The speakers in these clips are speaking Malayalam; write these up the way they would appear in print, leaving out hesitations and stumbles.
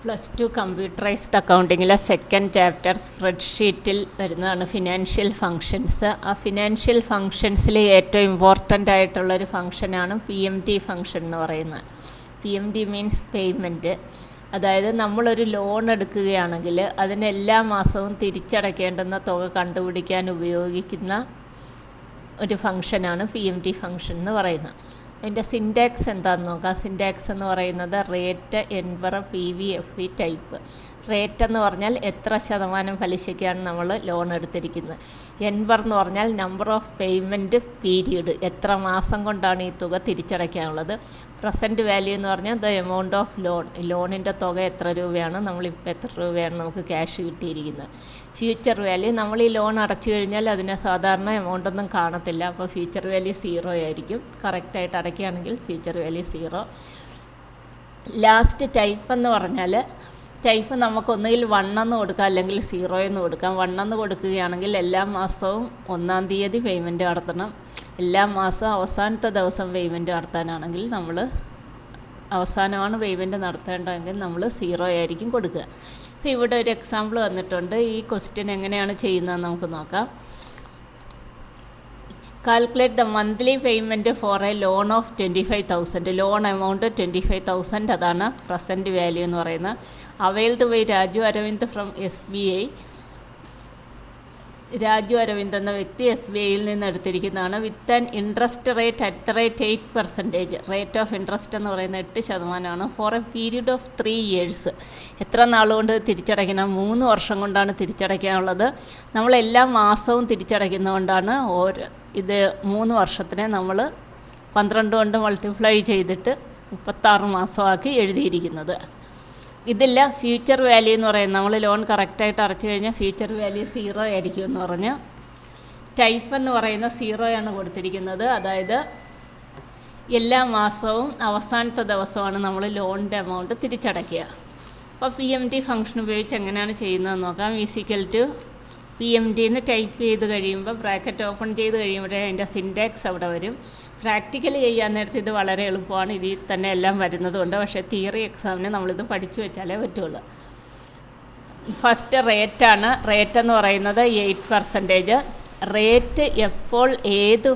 +2 കമ്പ്യൂട്ടറൈസ്ഡ് അക്കൗണ്ടിങ്ങിലെ സെക്കൻഡ് ചാപ്റ്റർ സ്പ്രെഡ്ഷീറ്റിൽ വരുന്നതാണ് ഫിനാൻഷ്യൽ ഫങ്ഷൻസ്. ആ ഫിനാൻഷ്യൽ ഫങ്ഷൻസിൽ ഏറ്റവും ഇമ്പോർട്ടൻ്റ് ആയിട്ടുള്ളൊരു ഫങ്ഷനാണ് PMT ഫങ്ഷൻ എന്ന് പറയുന്നത്. PMT means payment. അതായത് നമ്മളൊരു ലോൺ എടുക്കുകയാണെങ്കിൽ അതിന് എല്ലാ മാസവും തിരിച്ചടയ്ക്കേണ്ടുന്ന തുക കണ്ടുപിടിക്കാൻ ഉപയോഗിക്കുന്ന ഒരു ഫങ്ഷനാണ് PMT ഫങ്ഷൻ എന്ന് പറയുന്നത്. അതിൻ്റെ സിൻറ്റാക്സ് എന്താണെന്ന് നോക്കാം. സിൻറ്റാക്സ് എന്ന് പറയുന്നത് rate, nper, PV, FV type. Rate എന്ന് പറഞ്ഞാൽ എത്ര ശതമാനം പലിശയ്ക്കാണ് നമ്മൾ ലോൺ എടുത്തിരിക്കുന്നത്. എൻവർ എന്ന് പറഞ്ഞാൽ നമ്പർ ഓഫ് പേയ്മെൻറ്റ് പീരീഡ്, എത്ര മാസം കൊണ്ടാണ് ഈ തുക തിരിച്ചടയ്ക്കാനുള്ളത്. പ്രസൻറ്റ് വാല്യൂ എന്ന് പറഞ്ഞാൽ ദ എമൗണ്ട് ഓഫ് ലോൺ, ലോണിൻ്റെ തുക എത്ര രൂപയാണ്, നമ്മളിപ്പോൾ എത്ര രൂപയാണ് നമുക്ക് ക്യാഷ് കിട്ടിയിരിക്കുന്നത്. ഫ്യൂച്ചർ വാല്യൂ, നമ്മൾ ഈ ലോൺ അടച്ചു കഴിഞ്ഞാൽ അതിന് സാധാരണ എമൗണ്ടൊന്നും കാണത്തില്ല, അപ്പോൾ ഫ്യൂച്ചർ വാല്യൂ 0 ആയിരിക്കും. കറക്റ്റായിട്ട് അടയ്ക്കുകയാണെങ്കിൽ ഫ്യൂച്ചർ വാല്യൂ 0. ലാസ്റ്റ് ടൈപ്പ് എന്ന് പറഞ്ഞാൽ ടൈപ്പ് നമുക്കൊന്നുകിൽ 1 എന്ന് കൊടുക്കാം അല്ലെങ്കിൽ 0 എന്ന് കൊടുക്കാം. 1 എന്ന് കൊടുക്കുകയാണെങ്കിൽ എല്ലാ മാസവും 1-ാം തീയതി പേയ്മെൻറ്റ് നടത്തണം. എല്ലാ മാസവും അവസാനത്തെ ദിവസം പേയ്മെൻറ്റ് നടത്താനാണെങ്കിൽ നമ്മൾ അവസാനമാണ് പേയ്മെൻറ്റ് നടത്തേണ്ടതെങ്കിൽ നമ്മൾ 0 ആയിരിക്കും കൊടുക്കുക. അപ്പോൾ ഇവിടെ ഒരു എക്സാമ്പിൾ വന്നിട്ടുണ്ട്. ഈ ക്വസ്റ്റ്യൻ എങ്ങനെയാണ് ചെയ്യുന്നതെന്ന് നമുക്ക് നോക്കാം. Calculate the monthly payment for a loan of 25,000. Loan amount 25,000, അതാണ് പ്രസൻറ്റ് വാല്യൂ എന്ന് പറയുന്നത്. Availed by Raju Aravind from SBI. Raju Aravind എന്ന വ്യക്തി SBIയിൽ നിന്ന് എടുത്തിരിക്കുന്നതാണ്. With an interest rate at the rate 8%. Rate of interest എന്ന് പറയുന്നത് 8% for a period of 3 years. എത്ര നാളുകൊണ്ട് തിരിച്ചടയ്ക്കണം? 3 വർഷം കൊണ്ടാണ് തിരിച്ചടയ്ക്കാനുള്ളത്. നമ്മളെല്ലാ മാസവും തിരിച്ചടയ്ക്കുന്നതുകൊണ്ടാണ് ഇത് 3 വർഷത്തിനെ നമ്മൾ 12 കൊണ്ട് മൾട്ടിപ്ലൈ ചെയ്തിട്ട് 36 മാസമാക്കി എഴുതിയിരിക്കുന്നത്. ഇതില്ല ഫ്യൂച്ചർ വാല്യൂ എന്ന് പറയുന്നത്, നമ്മൾ ലോൺ കറക്റ്റായിട്ട് അടച്ചു കഴിഞ്ഞാൽ ഫ്യൂച്ചർ വാല്യൂ 0 ആയിരിക്കും എന്ന് പറഞ്ഞ്. ടൈപ്പ് എന്ന് പറയുന്ന 0 ആണ് കൊടുത്തിരിക്കുന്നത്. അതായത് എല്ലാ മാസവും അവസാനത്തെ ദിവസമാണ് നമ്മൾ ലോണിൻ്റെ എമൗണ്ട് തിരിച്ചടയ്ക്കുക. അപ്പോൾ PMT ഫംഗ്ഷൻ ഉപയോഗിച്ച് എങ്ങനെയാണ് ചെയ്യുന്നതെന്ന് നോക്കാം. ഈസിക്കൽ ടു PMT എന്ന് ടൈപ്പ് ചെയ്ത് കഴിയുമ്പോൾ ബ്രാക്കറ്റ് ഓപ്പൺ ചെയ്ത് കഴിയുമ്പോഴേ അതിൻ്റെ സിൻറ്റാക്സ് അവിടെ വരും. പ്രാക്ടിക്കലി ചെയ്യാൻ നേരത്തെ ഇത് വളരെ എളുപ്പമാണ്, ഇതിൽ തന്നെ എല്ലാം വരുന്നതുകൊണ്ട്. പക്ഷേ തിയറി എക്സാമിന് നമ്മളിത് പഠിച്ചു വെച്ചാലേ പറ്റുള്ളൂ. ഫസ്റ്റ് റേറ്റാണ്. റേറ്റ് എന്ന് പറയുന്നത് 8%. റേറ്റ് എപ്പോൾ ഏത്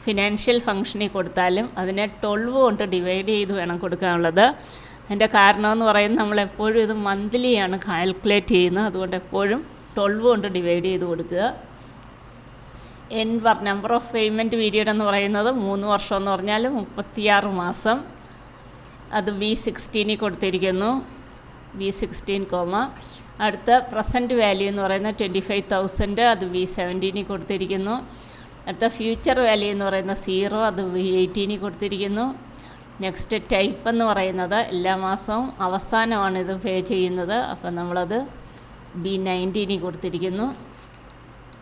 ഫിനാൻഷ്യൽ ഫംഗ്ഷനിൽ കൊടുത്താലും അതിനെ 12 കൊണ്ട് ഡിവൈഡ് ചെയ്ത് വേണം കൊടുക്കാനുള്ളത്. അതിൻ്റെ കാരണം എന്ന് പറയുന്നത് നമ്മളെപ്പോഴും ഇത് മന്ത്ലിയാണ് കാൽക്കുലേറ്റ് ചെയ്യുന്നത്, അതുകൊണ്ട് എപ്പോഴും 12 കൊണ്ട് ഡിവൈഡ് ചെയ്ത് കൊടുക്കുക. Nper, number of payment period എന്ന് പറയുന്നത് 3 വർഷം എന്ന് പറഞ്ഞാൽ 36 മാസം. അത് B16 കൊടുത്തിരിക്കുന്നു. B16, അടുത്ത പ്രസൻറ്റ് വാല്യൂ എന്ന് പറയുന്നത് 25,000. അത് B17 കൊടുത്തിരിക്കുന്നു. അടുത്ത ഫ്യൂച്ചർ വാല്യൂ എന്ന് പറയുന്നത് 0. അത് B18 കൊടുത്തിരിക്കുന്നു. നെക്സ്റ്റ് ടൈപ്പ് എന്ന് പറയുന്നത് എല്ലാ മാസവും അവസാനമാണ് ഇത് പേ ചെയ്യുന്നത്, അപ്പം നമ്മളത് B19 കൊടുത്തിരിക്കുന്നു.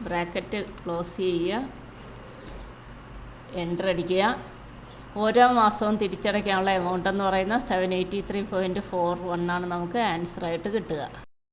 ബ്രാക്കറ്റ് ക്ലോസ് ചെയ്യുക, എൻ്റർ അടിക്കുക. ഓരോ മാസവും തിരിച്ചടയ്ക്കാനുള്ള എമൗണ്ട് എന്ന് പറയുന്നത് 783.41 ആണ് നമുക്ക് ആൻസറായിട്ട് കിട്ടുക.